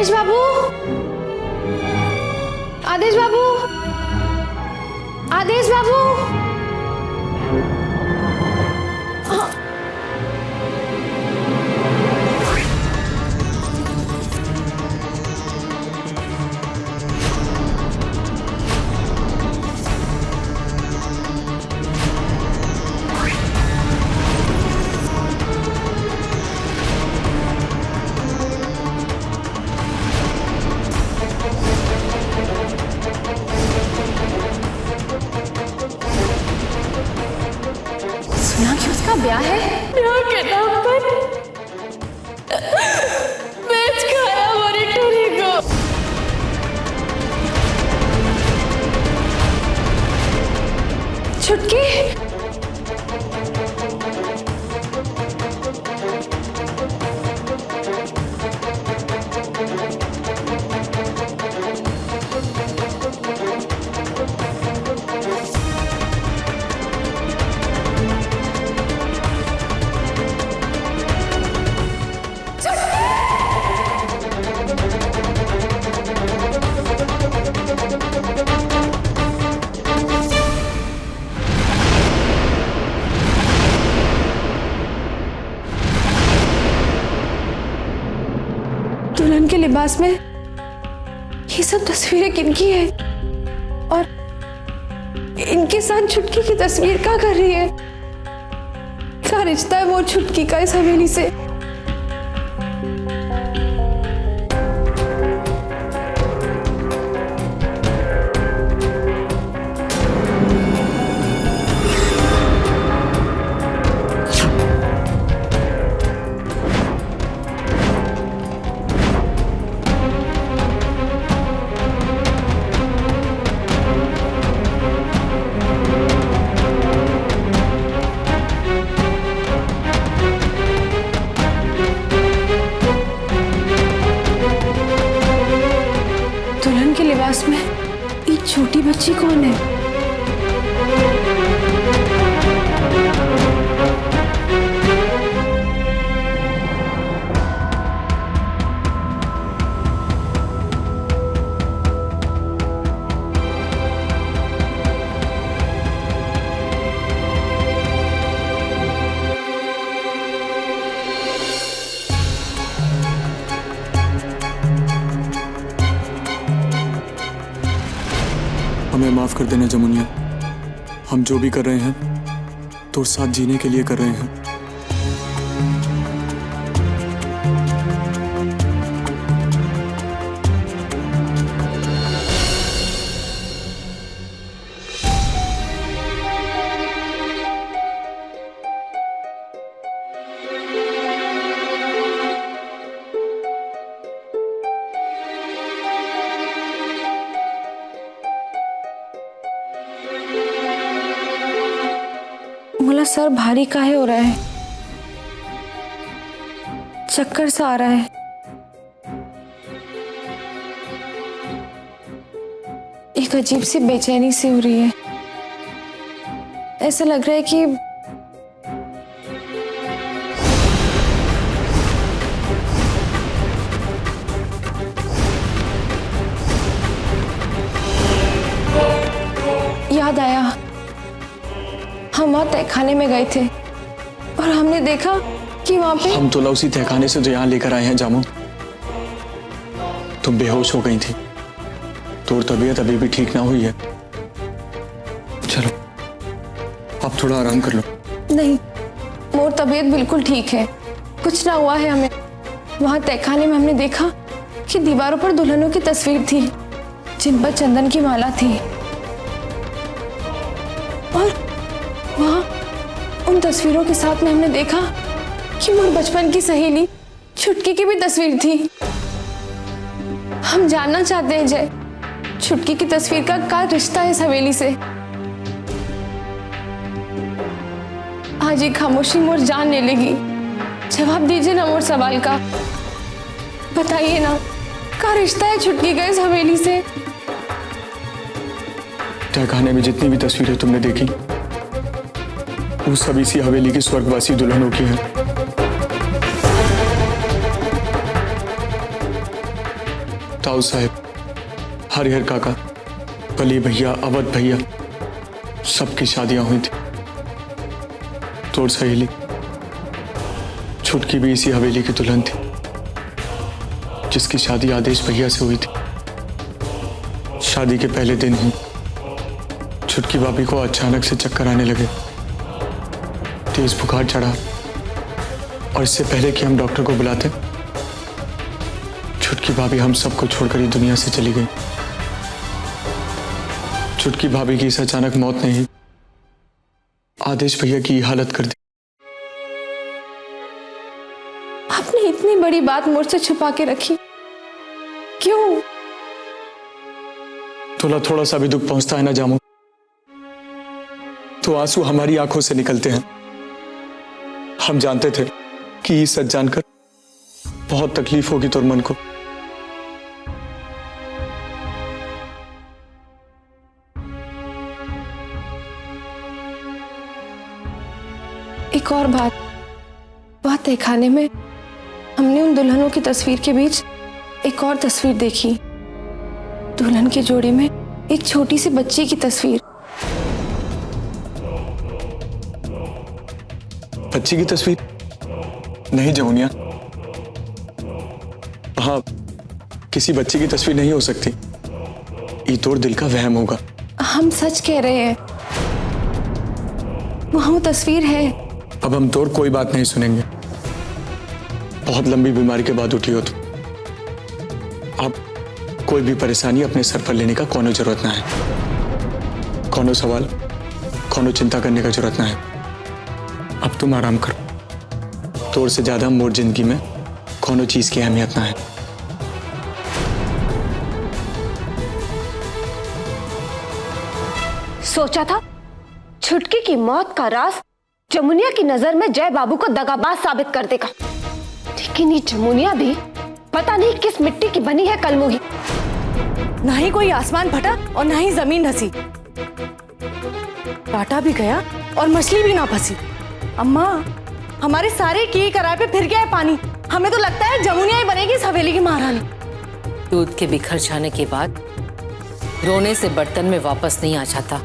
आदेश बाबू, आदेश बाबू, आदेश बाबू। सुना कि उसका ब्याह है? ब्याह के नाम पर बेच खाया हमारी टोरी को। छुटकी, दुल्हन के लिबास में ये सब तस्वीरें किनकी है और इनके साथ छुटकी की तस्वीर क्या कर रही है? क्या रिश्ता है वो छुटकी का इस हवेली से? दुल्हन के लिबास में ये छोटी बच्ची कौन है? हमें माफ कर देना जमुनिया, हम जो भी कर रहे हैं तो साथ जीने के लिए कर रहे हैं। मोला सर भारी काहे हो रहा है? चक्कर सा आ रहा है। एक अजीब सी बेचैनी सी हो रही है। ऐसा लग रहा है कि याद आया, हम वहाँ तहखाने में गए थे और हमने देखा कि वहाँ पे हम तो उसी तहखाने से जो यहाँ लेकर आए हैं जामो। तुम बेहोश हो गई थी, तो तबीयत अभी भी ठीक ना हुई है। चलो अब थोड़ा आराम कर लो। नहीं, मोर तबीयत बिल्कुल ठीक है, कुछ ना हुआ है हमें। वहाँ तहखाने में हमने देखा कि दीवारों पर दुल्हनों की तस्वीर थी जिन पर चंदन की माला थी, और वहाँ उन तस्वीरों के साथ में हमने देखा कि मोर बचपन की सहेली छुटकी की भी तस्वीर थी। हम जानना चाहते हैं जय, छुटकी की तस्वीर का क्या रिश्ता है इस हवेली से? आज ये खामोशी मोर जान ले लेगी। जवाब दीजिए ना मोर सवाल का, बताइए ना, क्या रिश्ता है छुटकी का इस हवेली से? तहखाने में जितनी भी तस्वीरें तुमने देखी वो सब इसी हवेली की स्वर्गवासी दुल्हनों की हैं। ताऊ साहब, हरिहर काका, बली भैया, अवध भैया, सबकी शादियां हुई थी। तोर सहेली छुटकी भी इसी हवेली की दुल्हन थी, जिसकी शादी आदेश भैया से हुई थी। शादी के पहले दिन ही छुटकी भाभी को अचानक से चक्कर आने लगे, तेज बुखार चढ़ा, और इससे पहले कि हम डॉक्टर को बुलाते, छुटकी भाभी हम सबको छोड़कर ही दुनिया से चली गई। छुटकी भाभी की इस अचानक मौत ने ही आदेश भैया की हालत कर दी। आपने इतनी बड़ी बात मुझसे छुपा के रखी क्यों? थोड़ा थोड़ा सा भी दुख पहुंचता है ना जामो, तो आंसू हमारी आंखों से निकलते हैं। हम जानते थे कि ये सच जानकर बहुत तकलीफ होगी तोर मन को। एक और बात, वहां तहखाने में हमने उन दुल्हनों की तस्वीर के बीच एक और तस्वीर देखी। दुल्हन के जोड़े में एक छोटी सी बच्ची की तस्वीर। बच्ची की तस्वीर? नहीं जमुनिया, हाँ, किसी बच्ची की तस्वीर नहीं हो सकती। ये तोर दिल का वहम होगा। हम सच कह रहे हैं, वहां वो तस्वीर है। अब हम तोर कोई बात नहीं सुनेंगे। बहुत लंबी बीमारी के बाद उठी हो तुम। अब कोई भी परेशानी अपने सर पर लेने का कोनो जरूरत ना है। कोनो सवाल, कोनो चिंता करने का जरूरत ना है। अब तुम आराम करो। तोर से ज्यादा मोर जिंदगी में कोनो चीज की अहमियत ना है। सोचा था छुटकी की मौत का राज जमुनिया की नजर में जय बाबू को दगाबाज साबित कर देगा, लेकिन ये जमुनिया भी पता नहीं किस मिट्टी की बनी है कलमुही। ना ही कोई आसमान फटा और ना ही जमीन धसी, काटा भी गया और मछली भी ना फंसी। अम्मा, हमारे सारे किए कराए पे फिर गया है पानी। हमें तो लगता है जमुनिया ही बनेगी इस हवेली की महारानी। दूध के बिखर जाने के बाद रोने से बर्तन में वापस नहीं आ जाता।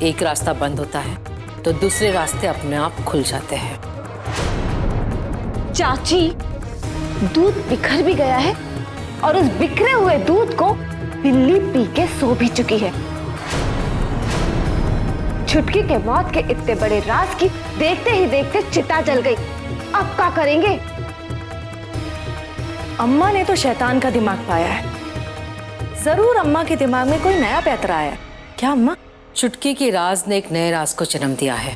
एक रास्ता बंद होता है तो दूसरे रास्ते अपने आप खुल जाते हैं। चाची, दूध बिखर भी गया है और उस बिखरे हुए दूध को बिल्ली पी के सो भी चुकी है। छुटकी के मौत के इतने बड़े राज की देखते ही देखते चिता जल गई। अब क्या करेंगे? अम्मा ने तो शैतान का दिमाग पाया है। जरूर अम्मा के दिमाग में कोई नया पैतरा आया। क्या अम्मा? छुटकी के राज ने एक नए राज को जन्म दिया है।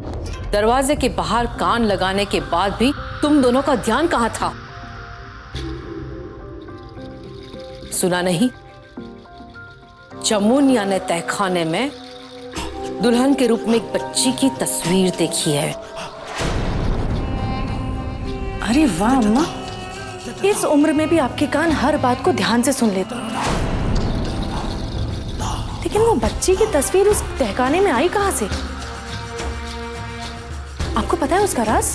दरवाजे के बाहर कान लगाने के बाद भी तुम दोनों का ध्यान कहां था? सुना नहीं? जमुनिया ने तहखाने में दुल्हन के रूप में एक बच्ची की तस्वीर देखी है। अरे वाह अम्मा, इस उम्र में भी आपके कान हर बात को ध्यान से सुन लेते। लेकिन वो बच्ची की तस्वीर उस तहखाने में आई कहां से? आपको पता है उसका राज?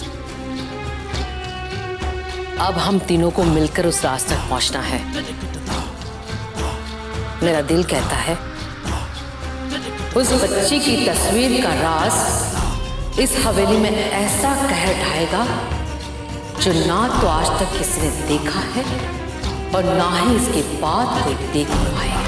अब हम तीनों को मिलकर उस राज तक पहुंचना है। मेरा दिल कहता है उस बच्ची की तस्वीर का राज इस हवेली में ऐसा कहर ढाएगा जो ना तो आज तक किसी ने देखा है और ना ही इसके बाद कोई देख पाएगा।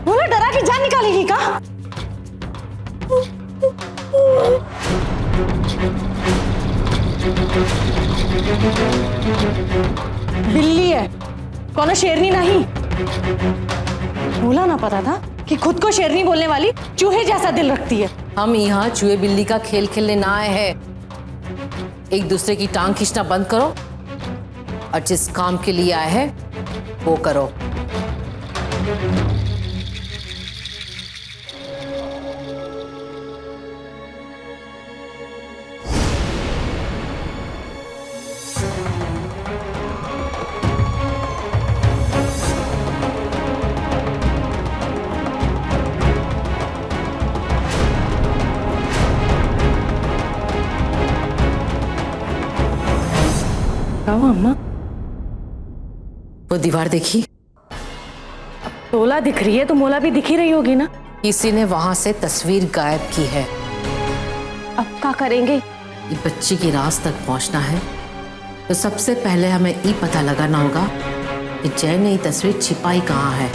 बोला डरा के जान निकालेगी का? बिल्ली है, कौन शेरनी नहीं। बोला ना पता था कि खुद को शेरनी बोलने वाली चूहे जैसा दिल रखती है। हम यहाँ चूहे बिल्ली का खेल खेलने ना आए हैं। एक दूसरे की टांग खींचना बंद करो और जिस काम के लिए आए हैं वो करो। क्या हुआ अम्मा? वो दीवार देखी? तोला दिख रही है तो मोला भी दिख ही रही होगी ना। किसी ने वहां से तस्वीर गायब की है। अब क्या करेंगे? ये बच्ची की राज तक पहुंचना है तो सबसे पहले हमें ये पता लगाना होगा कि जय ने ये तस्वीर छिपाई कहाँ है।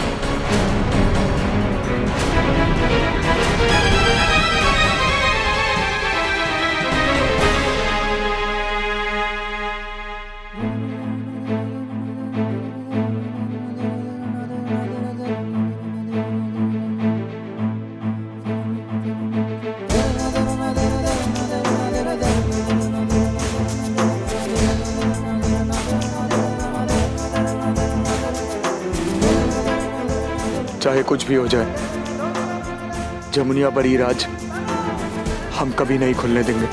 चाहे कुछ भी हो जाए, जमुनिया बड़ी राज हम कभी नहीं खुलने देंगे।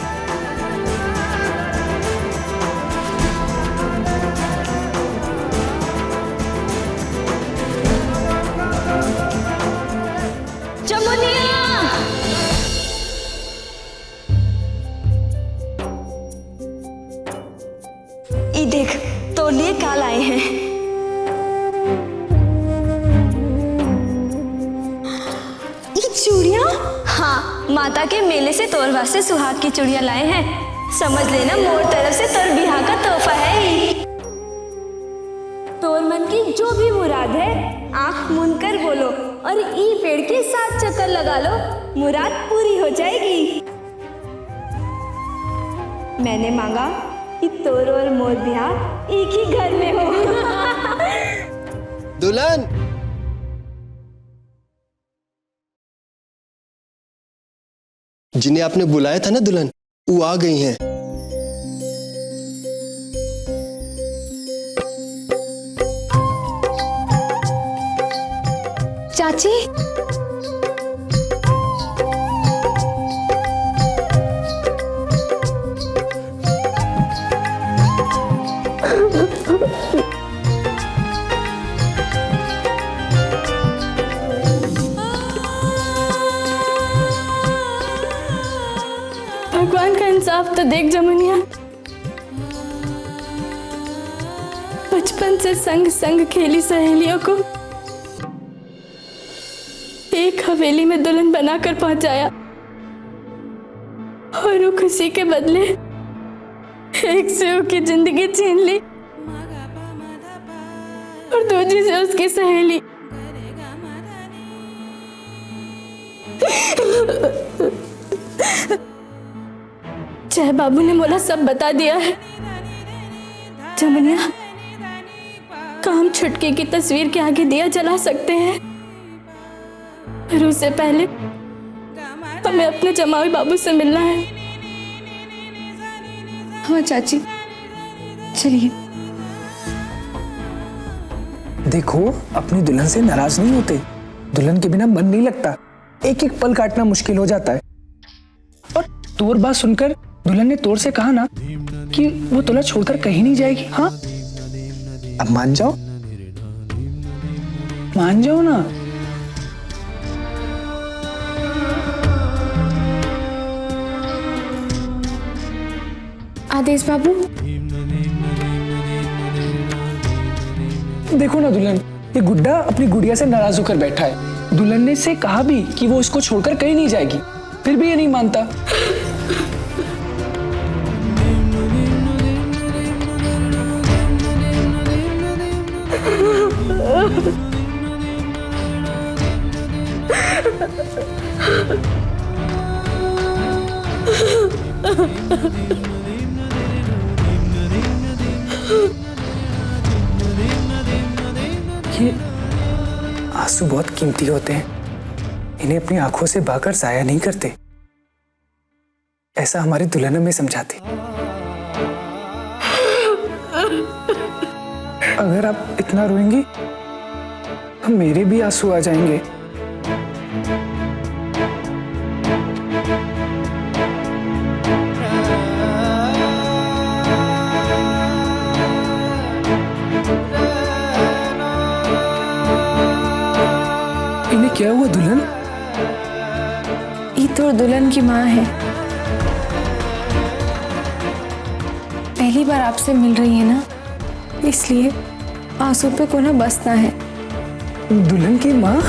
ई देख तो लिए काल आए हैं। चूड़ियाँ? हाँ, माता के मेले से तोर वास्ते सुहाग की चूड़ियाँ लाए हैं। समझ लेना मोर तरफ से तोर बिहार का तोहफा है। तोर मन की जो भी मुराद है आंख मूंद कर बोलो और ई पेड़ के 7 चक्कर लगा लो, मुराद पूरी हो जाएगी। मैंने मांगा कि तोर और मोर बिहार एक ही घर में हो। दुल्हन, जिन्हें आपने बुलाया था ना दुल्हन, वो आ गई हैं। चाची, भगवान का इंसाफ तो देख जमुनिया, बचपन से संग संग खेली सहेलियों को एक हवेली में दुल्हन बनाकर पहुंचाया और वो खुशी के बदले एक से उसकी जिंदगी छीन ली और दूसरी से उसकी सहेली। जय बाबू ने मोला सब बता दिया है। जमुनिया, काम छुटकी की तस्वीर के आगे दिया जला सकते हैं, पर उससे पहले हमें अपने जमाई बाबू से मिलना है। हाँ चाची, चलिए। देखो, अपनी दुल्हन से नाराज नहीं होते। दुल्हन के बिना मन नहीं लगता, एक एक पल काटना मुश्किल हो जाता है। और तोर बात सुनकर दुल्हन ने तोर से कहा ना कि वो तोला छोड़कर कहीं नहीं जाएगी। हाँ, अब मान जाओ, मान जाओ ना। आदेश बाबू, देखो ना दुल्हन, ये गुड्डा अपनी गुड़िया से नाराज होकर बैठा है। दुल्हन ने इससे कहा भी कि वो इसको छोड़कर कहीं नहीं जाएगी, फिर भी ये नहीं मानता। ये आंसू बहुत कीमती होते हैं, इन्हें अपनी आंखों से बहाकर जाया नहीं करते, ऐसा हमारी दुल्हन में समझाती। अगर आप इतना रोएंगी तो मेरे भी आंसू आ जाएंगे। इन्हें क्या हुआ दुल्हन? ये तो दुल्हन की माँ है, पहली बार आपसे मिल रही है ना। इसलिए आंसू पे कोना बसना है। दुल्हन की माँ?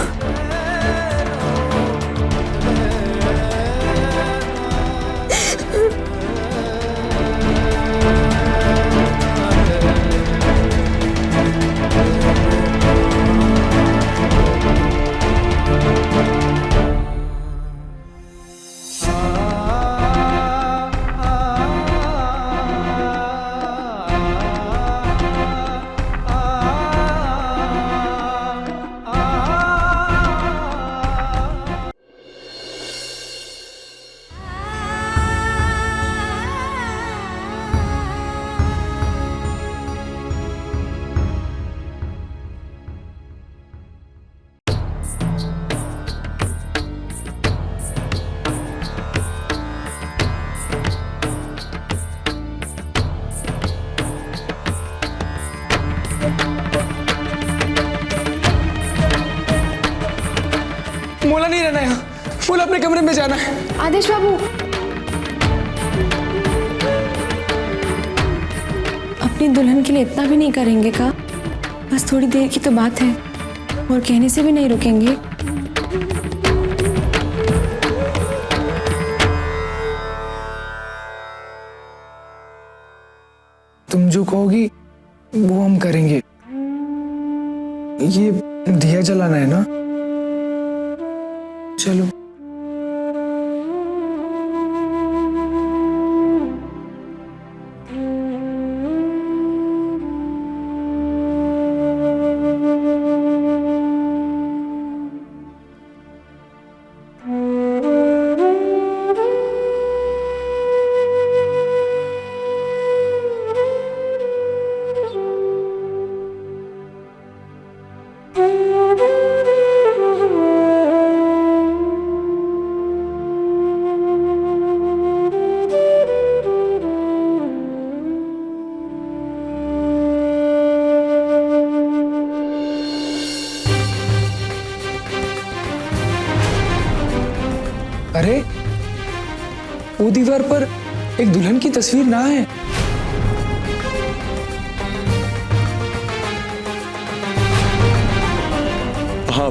मोला नहीं रहना यहाँ, मोला अपने कमरे में जाना है। आदेश बाबू, अपनी दुल्हन के लिए इतना भी नहीं करेंगे का? बस थोड़ी देर की तो बात है और कहने से भी नहीं रुकेंगे। तुम जो कहोगी वो हम करेंगे। ये दिया जलाना है ना? चलो। अरे वो दीवार पर एक दुल्हन की तस्वीर ना है? हाँ,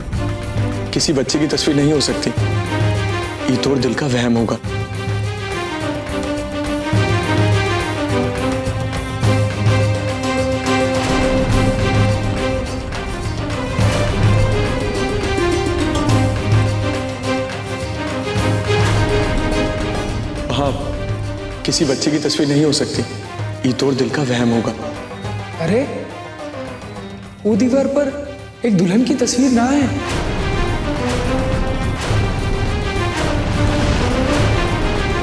किसी बच्चे की तस्वीर नहीं हो सकती। ये तो दिल का वहम होगा। हाँ, किसी बच्चे की तस्वीर नहीं हो सकती। ये तो दिल का वहम होगा। अरे वो दीवार पर एक दुल्हन की तस्वीर ना है?